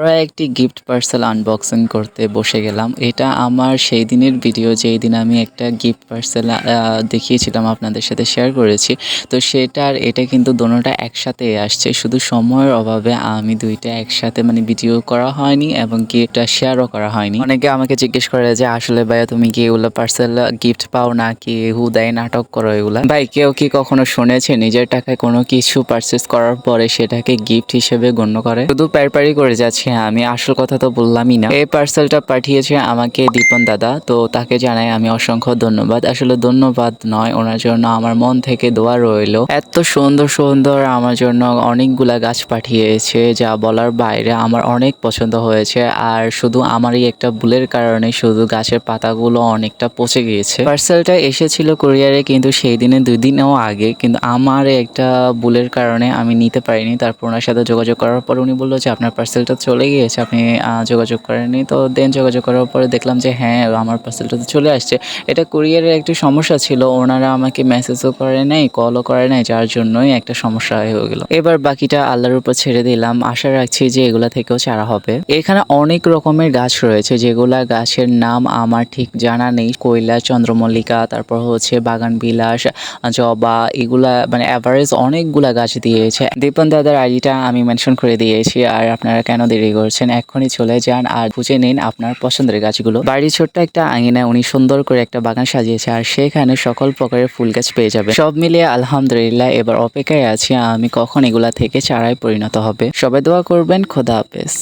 আরও একটি gift parcel unboxing করতে বসে গেলাম। এটা আমার সেই দিনের ভিডিও যেই দিন আমি একটা গিফট পার্সেল দেখিয়েছিলাম, আপনাদের সাথে শেয়ার করেছি। তো সেটার এটা কিন্তু দোনোটা একসাথে আসছে, শুধু সময়ের অভাবে আমি দুইটা একসাথে ভিডিও করা হয়নি এবং কি এটা শেয়ারও করা হয়নি। অনেকে আমাকে জিজ্ঞেস করে যে আসলে ভাইয়া তুমি কি এগুলো পার্সেল গিফট পাও নাকি হুদাই নাটক করো এগুলা? ভাই, কেউ কি কখনো শুনেছে নিজের টাকায় কোনো কিছু পারচেস করার পরে সেটাকে গিফট হিসেবে গণ্য করে? শুধু প্যারপ্যারি করে যাচ্ছে, আমি আসল কথা তো বললামই না। এই পার্সেলটা পাঠিয়েছে আমাকে দীপন দাদা, তো তাকে জানাই আমি অসংখ্য ধন্যবাদ। আসলে ধন্যবাদ নয়, ওনার জন্য আমার মন থেকে দোয়া রইল। এত সুন্দর সুন্দর আমার জন্য অনেকগুলা গাছ পাঠিয়েছে, যা বলার বাইরে। আমার অনেক পছন্দ হয়েছে, আর শুধু আমারই একটা ভুলের কারণে শুধু গাছের পাতাগুলো অনেকটা পচে গিয়েছে। পার্সেলটা এসেছিল কুরিয়ারে, কিন্তু সেই দিনে 2 দিনও আগে, কিন্তু আমার একটা ভুলের কারণে আমি নিতে পারিনি। তারপর ওনার সাথে যোগাযোগ করার পর উনি বললো যে আপনার পার্সেলটা চলে গিয়েছে, আপনি যোগাযোগ করেননি। তো দেন যোগাযোগ করার পরে দেখলাম যে হ্যাঁ, আমার পার্সেলটা তো চলে আসছে। এটা কুরিয়ারের একটি সমস্যা ছিল, ওনারা আমাকে মেসেজও করে নাই, কলও করে নাই, যার জন্যই একটা সমস্যা হয়ে গেল। এবার বাকিটা আল্লাহর উপর ছেড়ে দিলাম, আশা রাখছি যে এগুলা থেকেও চারা হবে। এখানে অনেক রকমের গাছ রয়েছে, যেগুলা গাছের নাম আমার ঠিক জানা নেই। কৈলা, চন্দ্রমল্লিকা, তারপর হচ্ছে বাগান বিলাস, জবা, এগুলা অ্যাভারেজ অনেকগুলা গাছ দিয়েছে। দীপন দাদার আইডিটা আমি মেনশন করে দিয়েছি। আর আপনারা কেন দেরি করছেন, এখনই চলে যান আর খুঁজে নিন আপনার পছন্দের গাছগুলো। বাড়ির ছোট্ট একটা আঙিনায় উনি সুন্দর করে একটা বাগান সাজিয়েছে, আর সেখানে সকল প্রকারের ফুল গাছ পেয়ে যাবে। সব মিলিয়ে আলহামদুলিল্লাহ, এবার অপেক্ষায় আছি আমি কখন এগুলা থেকে চারায় পরিণত হবে। সবাই দোয়া করবেন। খোদা হাফেজ।